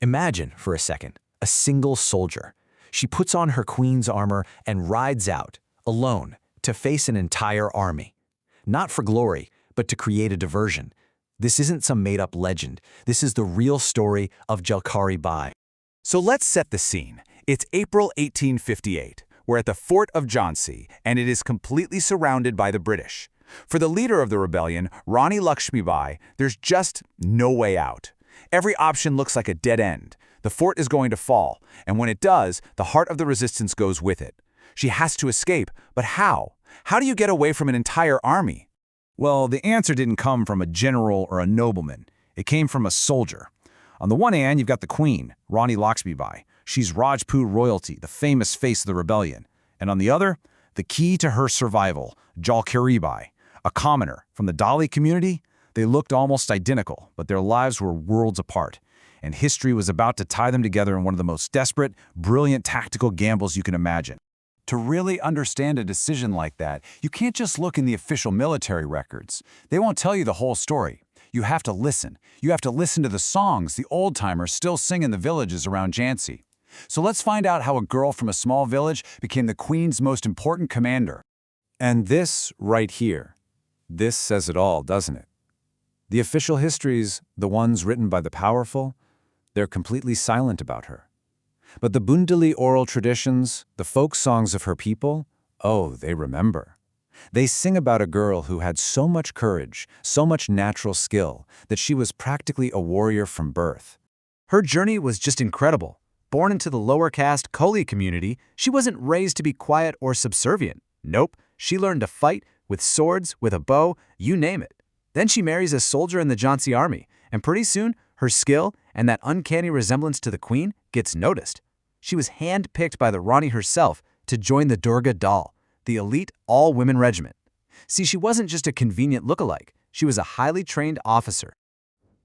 Imagine, for a second, a single soldier. She puts on her queen's armor and rides out, alone, to face an entire army. Not for glory, but to create a diversion. This isn't some made-up legend. This is the real story of Jalkari Bai. So let's set the scene. It's April 1858. We're at the fort of Jhansi, and it is completely surrounded by the British. For the leader of the rebellion, Rani Lakshmi Bai, there's just no way out. Every option looks like a dead end. The fort is going to fall, and when it does, the heart of the resistance goes with it. She has to escape, but how? How do you get away from an entire army? Well, the answer didn't come from a general or a nobleman. It came from a soldier. On the one hand, you've got the queen, Rani Lakshmi Bai. She's Rajput royalty, the famous face of the rebellion. And on the other, the key to her survival, Jalkari Bai, a commoner from the Dalit community. They looked almost identical, but their lives were worlds apart. And history was about to tie them together in one of the most desperate, brilliant tactical gambles you can imagine. To really understand a decision like that, you can't just look in the official military records. They won't tell you the whole story. You have to listen. You have to listen to the songs the old-timers still sing in the villages around Jhansi. So let's find out how a girl from a small village became the Queen's most important commander. And this right here, this says it all, doesn't it? The official histories, the ones written by the powerful, they're completely silent about her. But the Bundali oral traditions, the folk songs of her people, oh, they remember. They sing about a girl who had so much courage, so much natural skill, that she was practically a warrior from birth. Her journey was just incredible. Born into the lower caste Koli community, she wasn't raised to be quiet or subservient. Nope, she learned to fight with swords, with a bow, you name it. Then she marries a soldier in the Jhansi army, and pretty soon, her skill and that uncanny resemblance to the queen gets noticed. She was hand-picked by the Rani herself to join the Durga Dal, the elite all-women regiment. See, she wasn't just a convenient lookalike. She was a highly trained officer.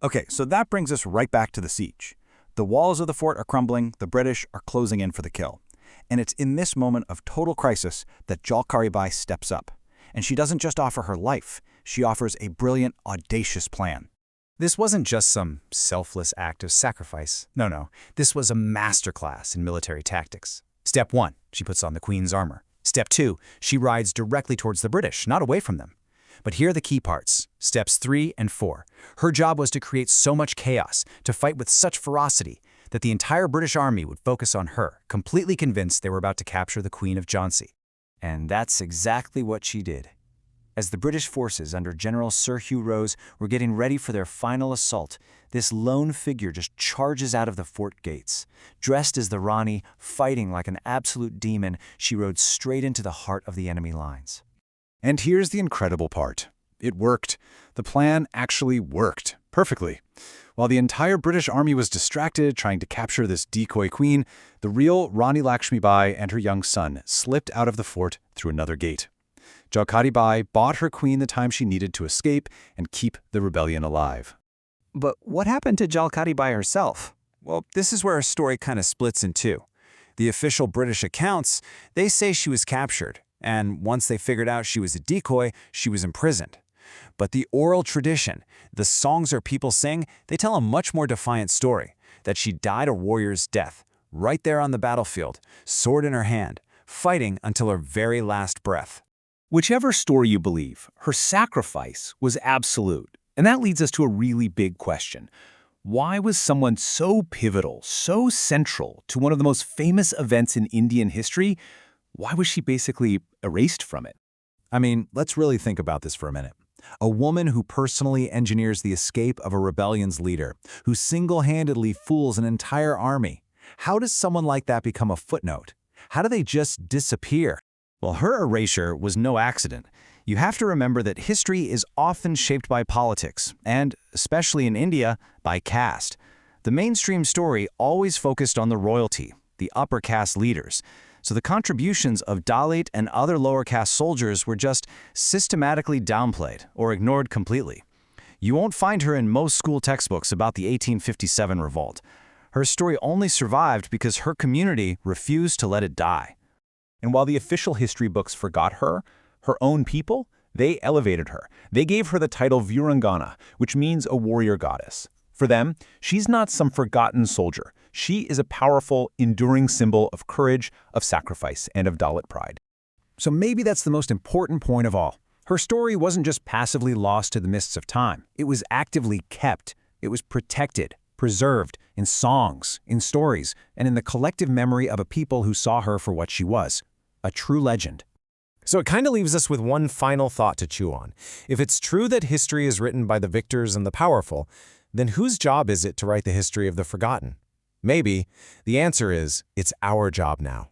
Okay, so that brings us right back to the siege. The walls of the fort are crumbling, the British are closing in for the kill. And it's in this moment of total crisis that Jalkari Bai steps up. And she doesn't just offer her life, she offers a brilliant, audacious plan. This wasn't just some selfless act of sacrifice. No. This was a masterclass in military tactics. Step 1, she puts on the queen's armor. Step 2, she rides directly towards the British, not away from them. But here are the key parts. Steps 3 and 4. Her job was to create so much chaos, to fight with such ferocity, that the entire British army would focus on her, completely convinced they were about to capture the Queen of Jhansi. And that's exactly what she did. As the British forces under General Sir Hugh Rose were getting ready for their final assault, this lone figure just charges out of the fort gates. Dressed as the Rani, fighting like an absolute demon, she rode straight into the heart of the enemy lines. And here's the incredible part. It worked. The plan actually worked perfectly. While the entire British army was distracted trying to capture this decoy queen, the real Rani Lakshmi Bai and her young son slipped out of the fort through another gate. Jalkari Bai bought her queen the time she needed to escape and keep the rebellion alive. But what happened to Jalkari Bai herself? Well, this is where our story kind of splits in two. The official British accounts, they say she was captured, and once they figured out she was a decoy, she was imprisoned. But the oral tradition, the songs our people sing, they tell a much more defiant story, that she died a warrior's death, right there on the battlefield, sword in her hand, fighting until her very last breath. Whichever story you believe, her sacrifice was absolute. And that leads us to a really big question. Why was someone so pivotal, so central to one of the most famous events in Indian history, why was she basically erased from it? I mean, let's really think about this for a minute. A woman who personally engineers the escape of a rebellion's leader, who single-handedly fools an entire army. How does someone like that become a footnote? How do they just disappear? Well, her erasure was no accident. You have to remember that history is often shaped by politics, and, especially in India, by caste. The mainstream story always focused on the royalty, the upper caste leaders. So the contributions of Dalit and other lower caste soldiers were just systematically downplayed or ignored completely. You won't find her in most school textbooks about the 1857 revolt. Her story only survived because her community refused to let it die. And while the official history books forgot her, her own people, they elevated her. They gave her the title Virangana, which means a warrior goddess. For them, she's not some forgotten soldier. She is a powerful, enduring symbol of courage, of sacrifice, and of Dalit pride. So maybe that's the most important point of all. Her story wasn't just passively lost to the mists of time. It was actively kept. It was protected, preserved, in songs, in stories, and in the collective memory of a people who saw her for what she was, a true legend. So it kind of leaves us with one final thought to chew on. If it's true that history is written by the victors and the powerful, then whose job is it to write the history of the forgotten? Maybe the answer is it's our job now.